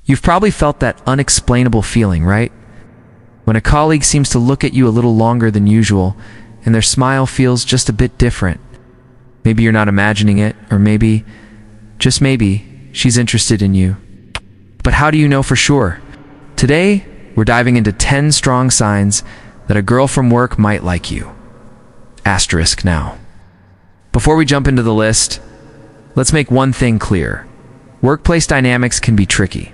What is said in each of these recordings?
You've probably felt that unexplainable feeling, right? When a colleague seems to look at you a little longer than usual, and their smile feels just a bit different. Maybe you're not imagining it, or maybe, just maybe, she's interested in you. But how do you know for sure? Today, we're diving into 10 strong signs that a girl from work might like you. Asterisk now. Before we jump into the list, let's make one thing clear. Workplace dynamics can be tricky.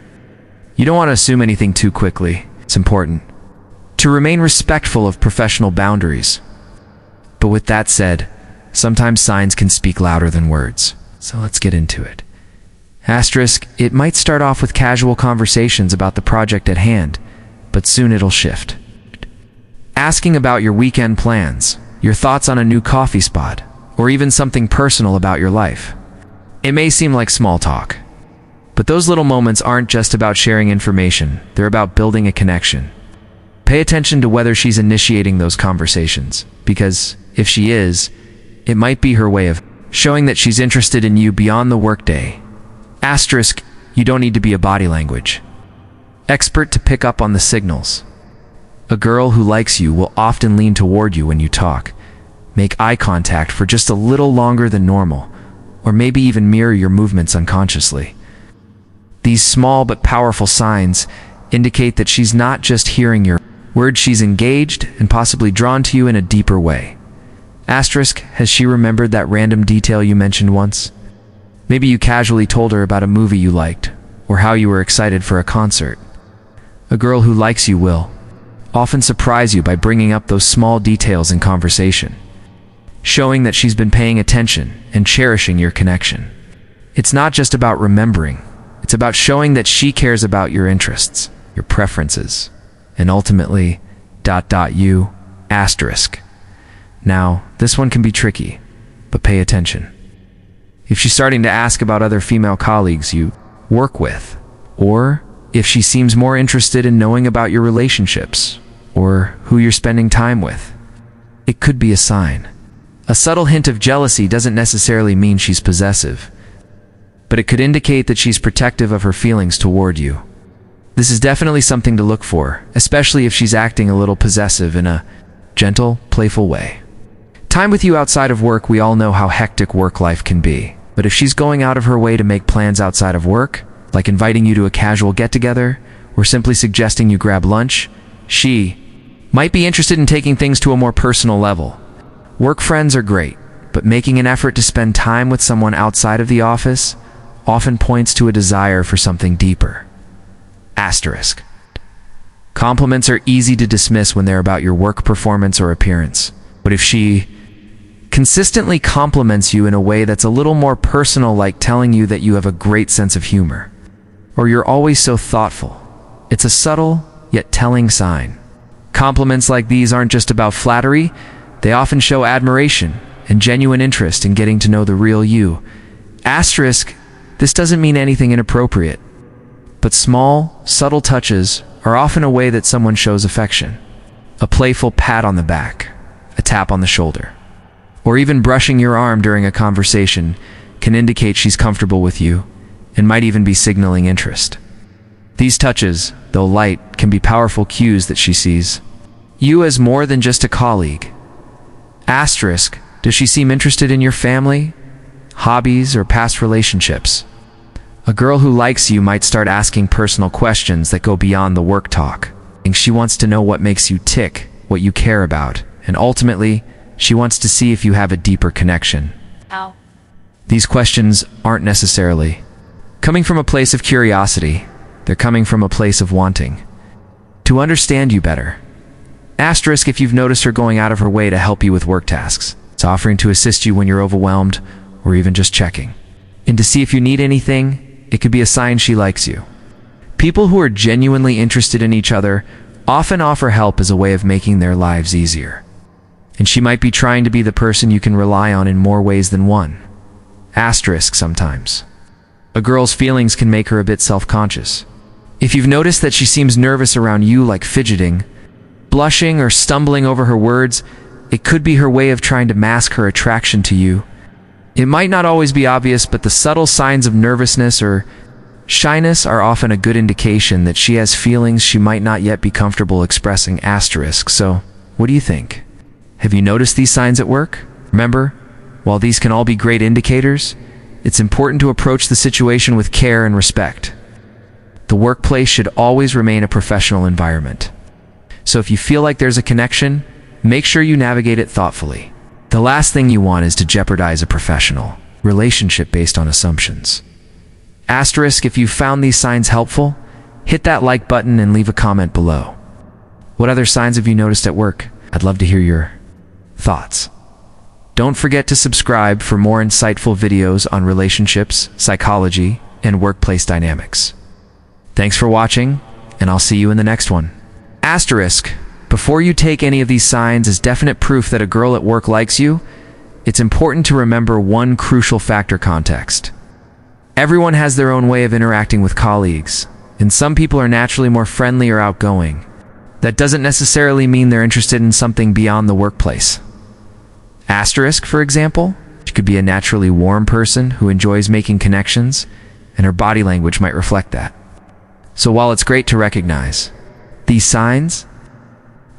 You don't want to assume anything too quickly. It's important to remain respectful of professional boundaries. But with that said, sometimes signs can speak louder than words. So let's get into it. Asterisk, it might start off with casual conversations about the project at hand, but soon it'll shift. Asking about your weekend plans, your thoughts on a new coffee spot, or even something personal about your life. It may seem like small talk, but those little moments aren't just about sharing information, they're about building a connection. Pay attention to whether she's initiating those conversations, because if she is, it might be her way of showing that she's interested in you beyond the workday. Asterisk, you don't need to be a body language expert to pick up on the signals. A girl who likes you will often lean toward you when you talk, make eye contact for just a little longer than normal, or maybe even mirror your movements unconsciously. These small but powerful signs indicate that she's not just hearing your words, she's engaged and possibly drawn to you in a deeper way. Asterisk, has she remembered that random detail you mentioned once? Maybe you casually told her about a movie you liked, or how you were excited for a concert. A girl who likes you will often surprise you by bringing up those small details in conversation, showing that she's been paying attention and cherishing your connection. It's not just about remembering, it's about showing that she cares about your interests, your preferences, and ultimately, you, asterisk. Now, this one can be tricky, but pay attention. If she's starting to ask about other female colleagues you work with, or if she seems more interested in knowing about your relationships, or who you're spending time with, it could be a sign. A subtle hint of jealousy doesn't necessarily mean she's possessive, but it could indicate that she's protective of her feelings toward you. This is definitely something to look for, especially if she's acting a little possessive in a gentle, playful way. Time with you outside of work, we all know how hectic work life can be, but if she's going out of her way to make plans outside of work, like inviting you to a casual get-together, or simply suggesting you grab lunch, she might be interested in taking things to a more personal level. Work friends are great, but making an effort to spend time with someone outside of the office often points to a desire for something deeper. Asterisk. Compliments are easy to dismiss when they're about your work performance or appearance, but if she consistently compliments you in a way that's a little more personal, like telling you that you have a great sense of humor, or you're always so thoughtful, it's a subtle yet telling sign. Compliments like these aren't just about flattery, they often show admiration and genuine interest in getting to know the real you. Asterisk, this doesn't mean anything inappropriate, but small, subtle touches are often a way that someone shows affection. A playful pat on the back, a tap on the shoulder, or even brushing your arm during a conversation can indicate she's comfortable with you and might even be signaling interest. These touches, though light, can be powerful cues that she sees you as more than just a colleague. Asterisk, does she seem interested in your family, hobbies, or past relationships? A girl who likes you might start asking personal questions that go beyond the work talk. She wants to know what makes you tick, what you care about, and ultimately, she wants to see if you have a deeper connection. Ow. These questions aren't necessarily coming from a place of curiosity, they're coming from a place of wanting to understand you better. Asterisk, if you've noticed her going out of her way to help you with work tasks, it's offering to assist you when you're overwhelmed, or even just checking and to see if you need anything, it could be a sign she likes you. People who are genuinely interested in each other often offer help as a way of making their lives easier. And she might be trying to be the person you can rely on in more ways than one. Asterisk, sometimes a girl's feelings can make her a bit self-conscious. If you've noticed that she seems nervous around you, like fidgeting, blushing, or stumbling over her words, it could be her way of trying to mask her attraction to you. It might not always be obvious, but the subtle signs of nervousness or Shyness are often a good indication that she has feelings she might not yet be comfortable expressing. So, what do you think? Have you noticed these signs at work? Remember, while these can all be great indicators, it's important to approach the situation with care and respect. The workplace should always remain a professional environment. So if you feel like there's a connection, make sure you navigate it thoughtfully. The last thing you want is to jeopardize a professional relationship based on assumptions. If you found these signs helpful, hit that like button and leave a comment below. What other signs have you noticed at work? I'd love to hear your thoughts. Don't forget to subscribe for more insightful videos on relationships, psychology, and workplace dynamics. Thanks for watching, and I'll see you in the next one. Before you take any of these signs as definite proof that a girl at work likes you, it's important to remember one crucial factor: context. Everyone has their own way of interacting with colleagues, and some people are naturally more friendly or outgoing. That doesn't necessarily mean they're interested in something beyond the workplace. For example, she could be a naturally warm person who enjoys making connections, and her body language might reflect that. So while it's great to recognize these signs,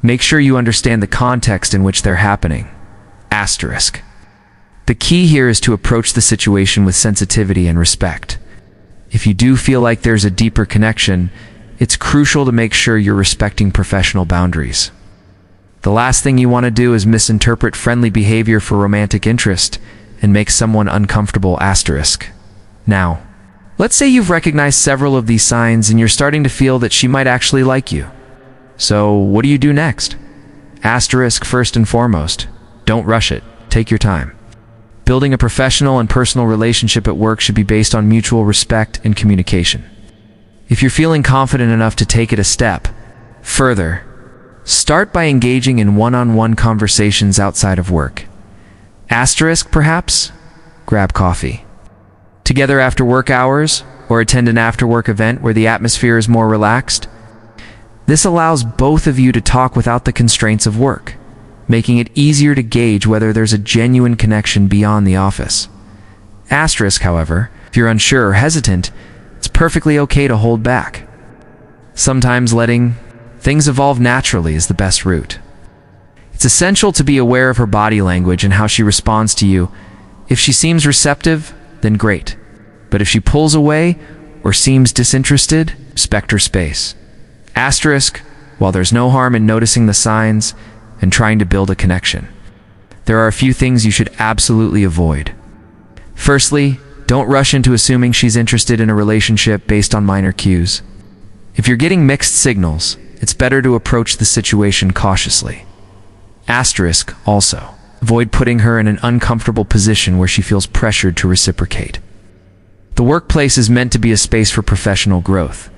make sure you understand the context in which they're happening. The key here is to approach the situation with sensitivity and respect. If you do feel like there's a deeper connection, it's crucial to make sure you're respecting professional boundaries. The last thing you want to do is misinterpret friendly behavior for romantic interest and make someone uncomfortable. Now, let's say you've recognized several of these signs and you're starting to feel that she might actually like you. So what do you do next? First and foremost, don't rush it. Take your time. Building a professional and personal relationship at work should be based on mutual respect and communication. If you're feeling confident enough to take it a step further, start by engaging in one-on-one conversations outside of work. Perhaps grab coffee together after work hours, or attend an after-work event where the atmosphere is more relaxed. This allows both of you to talk without the constraints of work, making it easier to gauge whether there's a genuine connection beyond the office. However, if you're unsure or hesitant, it's perfectly okay to hold back. Sometimes letting things evolve naturally is the best route. It's essential to be aware of her body language and how she responds to you. If she seems receptive, then great. But if she pulls away or seems disinterested, respect her space. While there's no harm in noticing the signs and trying to build a connection, there are a few things you should absolutely avoid. Firstly, don't rush into assuming she's interested in a relationship based on minor cues. If you're getting mixed signals, it's better to approach the situation cautiously. Also, avoid putting her in an uncomfortable position where she feels pressured to reciprocate. The workplace is meant to be a space for professional growth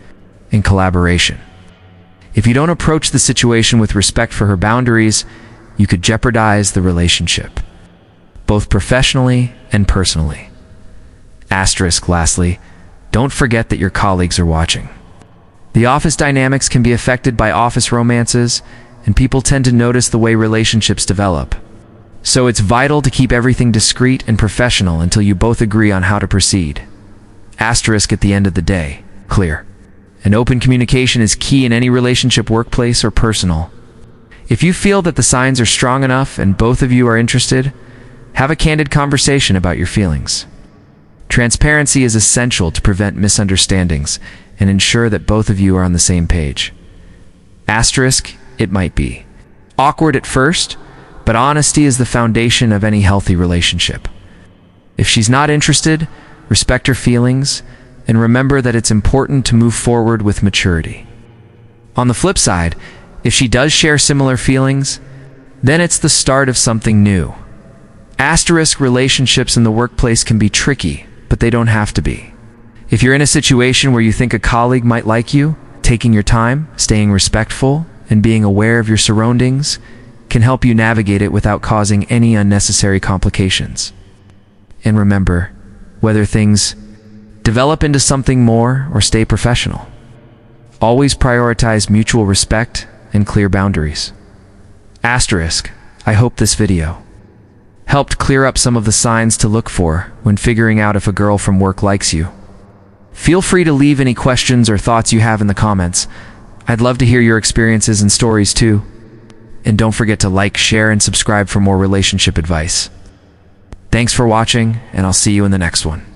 and collaboration. If you don't approach the situation with respect for her boundaries, you could jeopardize the relationship, both professionally and personally. Lastly, don't forget that your colleagues are watching. The office dynamics can be affected by office romances, and people tend to notice the way relationships develop. So it's vital to keep everything discreet and professional until you both agree on how to proceed. At the end of the day, clear and open communication is key in any relationship, workplace or personal. If you feel that the signs are strong enough and both of you are interested, have a candid conversation about your feelings. Transparency is essential to prevent misunderstandings and ensure that both of you are on the same page. It might be awkward at first, but honesty is the foundation of any healthy relationship. If she's not interested, respect her feelings, and remember that it's important to move forward with maturity. On the flip side, if she does share similar feelings, then it's the start of something new. Relationships in the workplace can be tricky, but they don't have to be. If you're in a situation where you think a colleague might like you, taking your time, staying respectful, and being aware of your surroundings can help you navigate it without causing any unnecessary complications. And remember, whether things develop into something more or stay professional, always prioritize mutual respect and clear boundaries. I hope this video helped clear up some of the signs to look for when figuring out if a girl from work likes you. Feel free to leave any questions or thoughts you have in the comments. I'd love to hear your experiences and stories too. And don't forget to like, share, and subscribe for more relationship advice. Thanks for watching, and I'll see you in the next one.